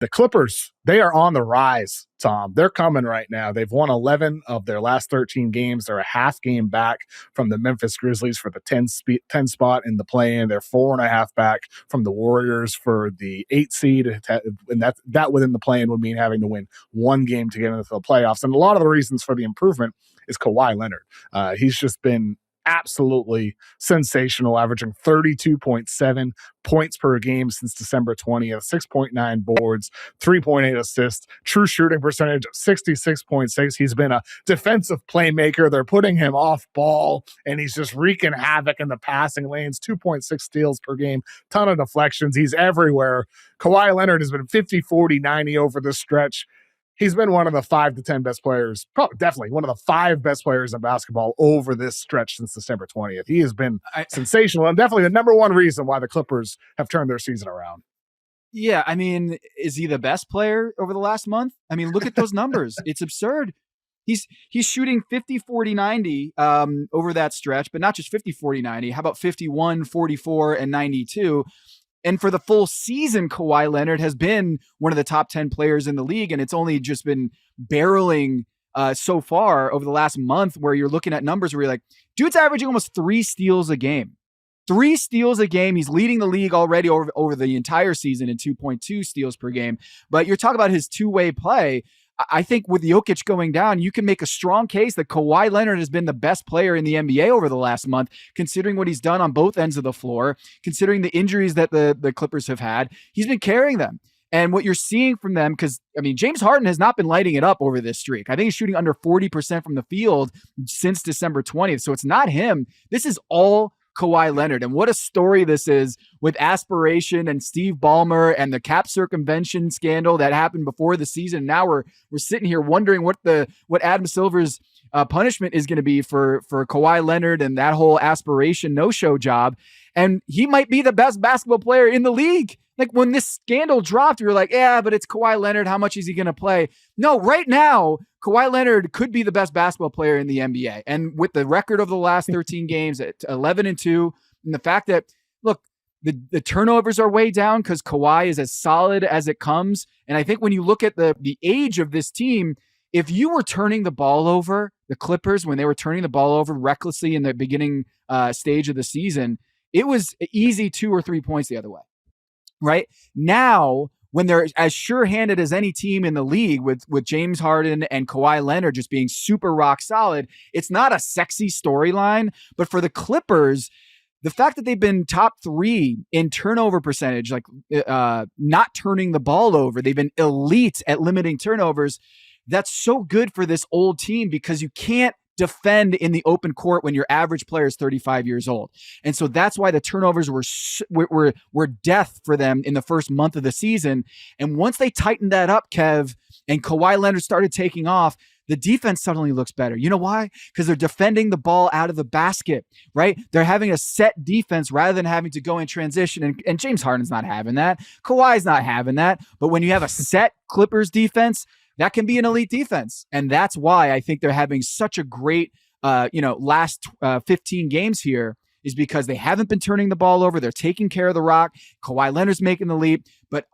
The Clippers, they are on the rise, Tom. They're coming right now. They've won 11 of their last 13 games. They're a half game back from the Memphis Grizzlies for the 10 spot in the play-in. They're 4.5 back from the Warriors for the 8 seed. And that within the play-in would mean having to win one game to get into the playoffs. And a lot of the reasons for the improvement is Kawhi Leonard. He's just been absolutely sensational, averaging 32.7 points per game since December 20th, 6.9 boards, 3.8 assists, true shooting percentage of 66.6. He's been a defensive playmaker. They're putting him off ball, and he's just wreaking havoc in the passing lanes, 2.6 steals per game, ton of deflections. He's everywhere. Kawhi Leonard has been 50, 40, 90 over this stretch. He's been one of the 5 to 10 best players, probably definitely one of the 5 best players in basketball over this stretch since December 20th. He has been sensational and definitely the number one reason why the Clippers have turned their season around. Yeah, I mean, is he the best player over the last month? I mean, look at those numbers. It's absurd. He's shooting 50, 40, 90 over that stretch, but not just 50, 40, 90. How about 51, 44, and 92? And for the full season, Kawhi Leonard has been one of the top 10 players in the league, and it's only just been barreling so far over the last month where you're looking at numbers where you're like, dude's averaging almost 3 steals a game. 3 steals a game. He's leading the league already over the entire season in 2.2 steals per game. But you're talking about his two-way play. I think with Jokic going down, you can make a strong case that Kawhi Leonard has been the best player in the NBA over the last month, considering what he's done on both ends of the floor, considering the injuries that the Clippers have had. He's been carrying them. And what you're seeing from them, because, I mean, James Harden has not been lighting it up over this streak. I think he's shooting under 40% from the field since December 20th. So it's not him. This is all Kawhi Leonard. And what a story this is with aspiration and Steve Ballmer and the cap circumvention scandal that happened before the season. Now we're sitting here wondering what Adam Silver's punishment is going to be for Kawhi Leonard and that whole aspiration no-show job. And he might be the best basketball player in the league. Like when this scandal dropped, we were like, yeah, but it's Kawhi Leonard. How much is he going to play? No, right now, Kawhi Leonard could be the best basketball player in the NBA. And with the record of the last 13 games at 11-2, and the fact that, look, the turnovers are way down because Kawhi is as solid as it comes. And I think when you look at the age of this team, if you were turning the ball over, the Clippers, when they were turning the ball over recklessly in the beginning stage of the season, it was easy 2 or 3 points the other way. Right now, when they're as sure-handed as any team in the league with James Harden and Kawhi Leonard just being super rock solid, it's not a sexy storyline. But for the Clippers, the fact that they've been top 3 in turnover percentage, like not turning the ball over, they've been elite at limiting turnovers. That's so good for this old team because you can't defend in the open court when your average player is 35 years old. And so that's why the turnovers were death for them in the first month of the season. And once they tightened that up, Kev, and Kawhi Leonard started taking off, the defense suddenly looks better. You know why? Because they're defending the ball out of the basket, right? They're having a set defense rather than having to go in transition. And James Harden's not having that. Kawhi's not having that. But when you have a set Clippers defense, that can be an elite defense. And that's why I think they're having such a great, last 15 games here is because they haven't been turning the ball over. They're taking care of the rock. Kawhi Leonard's making the leap. But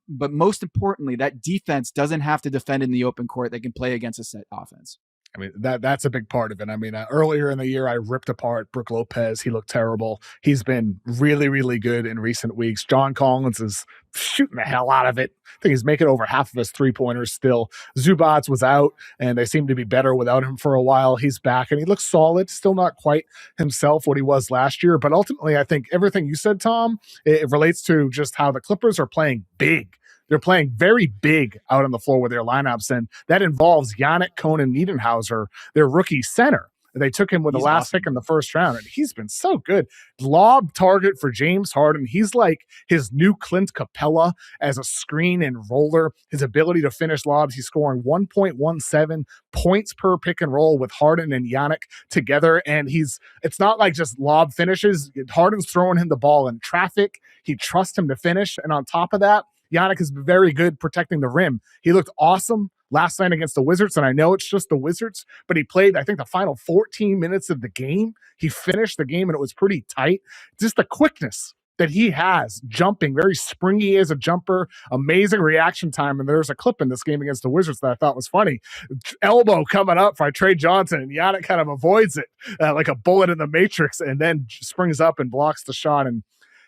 most importantly, that defense doesn't have to defend in the open court. They can play against a set offense. I mean, that's a big part of it. I mean, earlier in the year, I ripped apart Brook Lopez. He looked terrible. He's been really, really good in recent weeks. John Collins is shooting the hell out of it. I think he's making over half of his three-pointers still. Zubats was out, and they seem to be better without him for a while. He's back, and he looks solid. Still not quite himself what he was last year. But ultimately, I think everything you said, Tom, it relates to just how the Clippers are playing big. They're playing very big out on the floor with their lineups, and that involves Yannick Conan Niedenhauser, their rookie center. They took him with the last pick in the first round, and he's been so good. Lob target for James Harden. He's like his new Clint Capella as a screen and roller. His ability to finish lobs, he's scoring 1.17 points per pick and roll with Harden and Yannick together, and it's not like just lob finishes. Harden's throwing him the ball in traffic. He trusts him to finish, and on top of that, Yannick is very good protecting the rim. He looked awesome last night against the Wizards, and I know it's just the Wizards, but he played, I think, the final 14 minutes of the game. He finished the game, and it was pretty tight. Just the quickness that he has jumping, very springy as a jumper, amazing reaction time. And there's a clip in this game against the Wizards that I thought was funny. Elbow coming up by Trey Johnson, and Yannick kind of avoids it like a bullet in the Matrix, and then springs up and blocks the shot. And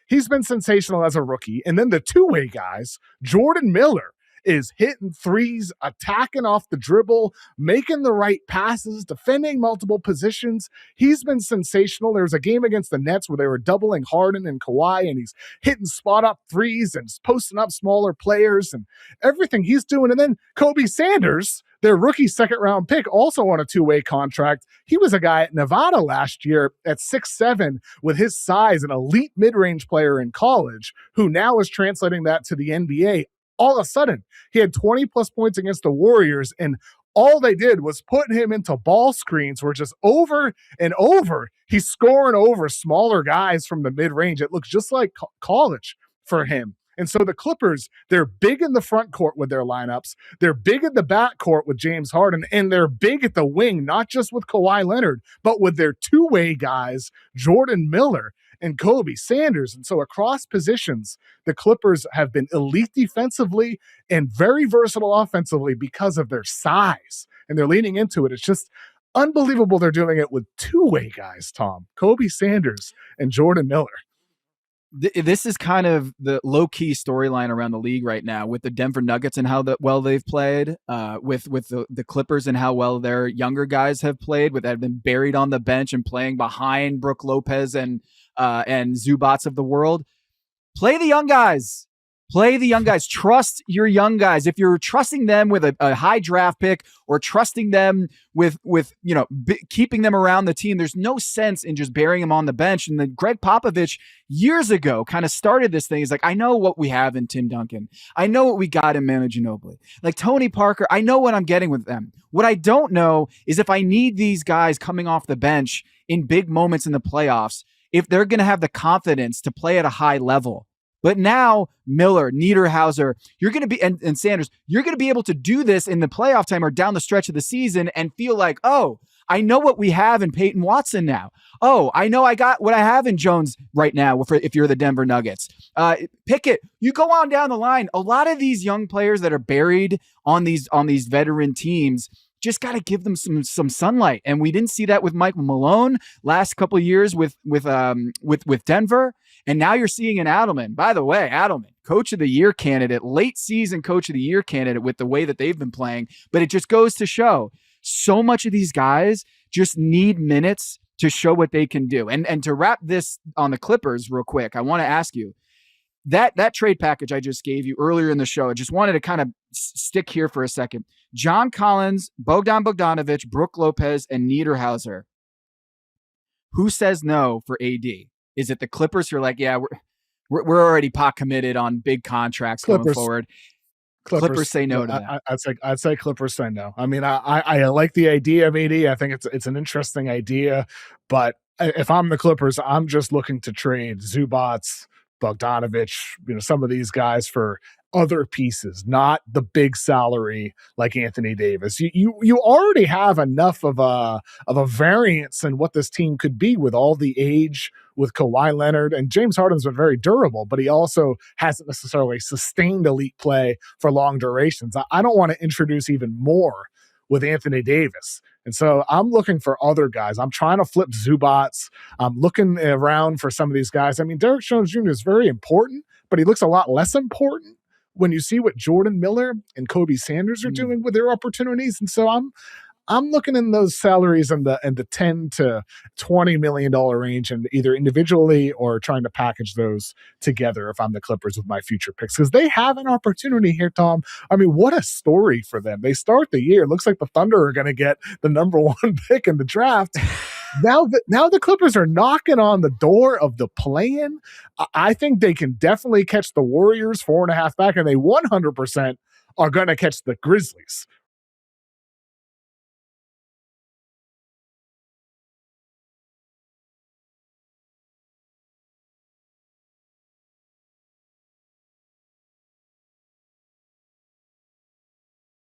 he's been sensational as a rookie. And then the two-way guys, Jordan Miller is hitting threes, attacking off the dribble, making the right passes, defending multiple positions. He's been sensational. There was a game against the Nets where they were doubling Harden and Kawhi, and he's hitting spot-up threes and posting up smaller players and everything he's doing. And then Kobe Sanders, their rookie second-round pick, also on a two-way contract. He was a guy at Nevada last year at 6'7", with his size, an elite mid-range player in college, who now is translating that to the NBA. All of a sudden, he had 20-plus points against the Warriors, and all they did was put him into ball screens where just over and over, he's scoring over smaller guys from the mid-range. It looks just like college for him. And so the Clippers, they're big in the front court with their lineups. They're big in the back court with James Harden, and they're big at the wing, not just with Kawhi Leonard, but with their two-way guys, Jordan Miller and Kobe Sanders. And so across positions, the Clippers have been elite defensively and very versatile offensively because of their size, and they're leaning into it. It's just unbelievable they're doing it with two-way guys, Tom, Kobe Sanders and Jordan Miller. This is kind of the low-key storyline around the league right now with the Denver Nuggets and how well they've played, with the Clippers and how well their younger guys have played, with have been buried on the bench and playing behind Brook Lopez and Zubats of the world. Play the young guys. Play the young guys. Trust your young guys. If you're trusting them with a high draft pick or trusting them with keeping them around the team, there's no sense in just burying them on the bench. And then Greg Popovich years ago kind of started this thing. He's like, I know what we have in Tim Duncan. I know what we got in Manu Ginobili. Like Tony Parker, I know what I'm getting with them. What I don't know is if I need these guys coming off the bench in big moments in the playoffs, if they're going to have the confidence to play at a high level. But now Miller, Niederhauser, you're going to be, and Sanders, you're going to be able to do this in the playoff time or down the stretch of the season and feel like, oh, I know what we have in Peyton Watson now. Oh, I know I got what I have in Jones right now if you're the Denver Nuggets. Pickett, you go on down the line. A lot of these young players that are buried on these veteran teams just got to give them some sunlight. And we didn't see that with Michael Malone last couple of years with Denver. And now you're seeing an Adelman. By the way, Adelman, coach of the year candidate, late season coach of the year candidate with the way that they've been playing. But it just goes to show so much of these guys just need minutes to show what they can do. And to wrap this on the Clippers real quick, I want to ask you, that trade package I just gave you earlier in the show, I just wanted to kind of stick here for a second. John Collins, Bogdan Bogdanovic, Brook Lopez, and Niederhauser. Who says no for AD? Is it the Clippers who are like, yeah, we're already pot committed on big contracts going forward? Clippers say no to that. I'd say Clippers say no. I mean, I like the idea of AD. I think it's an interesting idea, but if I'm the Clippers, I'm just looking to trade Zubats, Bogdanovic, some of these guys for other pieces, not the big salary like Anthony Davis. You already have enough of a variance in what this team could be with all the age with Kawhi Leonard, and James Harden's been very durable, but he also hasn't necessarily sustained elite play for long durations. I don't want to introduce even more with Anthony Davis. And so I'm looking for other guys. I'm trying to flip Zubats. I'm looking around for some of these guys. I mean, Derek Jones Jr. is very important, but he looks a lot less important when you see what Jordan Miller and Kobe Sanders are doing with their opportunities. And so I'm looking in those salaries in the $10 to $20 million range, and either individually or trying to package those together if I'm the Clippers with my future picks, because they have an opportunity here, Tom. I mean, what a story for them. They start the year. It looks like the Thunder are going to get the number one pick in the draft. Now the Clippers are knocking on the door of the play-in. I think they can definitely catch the Warriors 4.5 back, and they 100% are going to catch the Grizzlies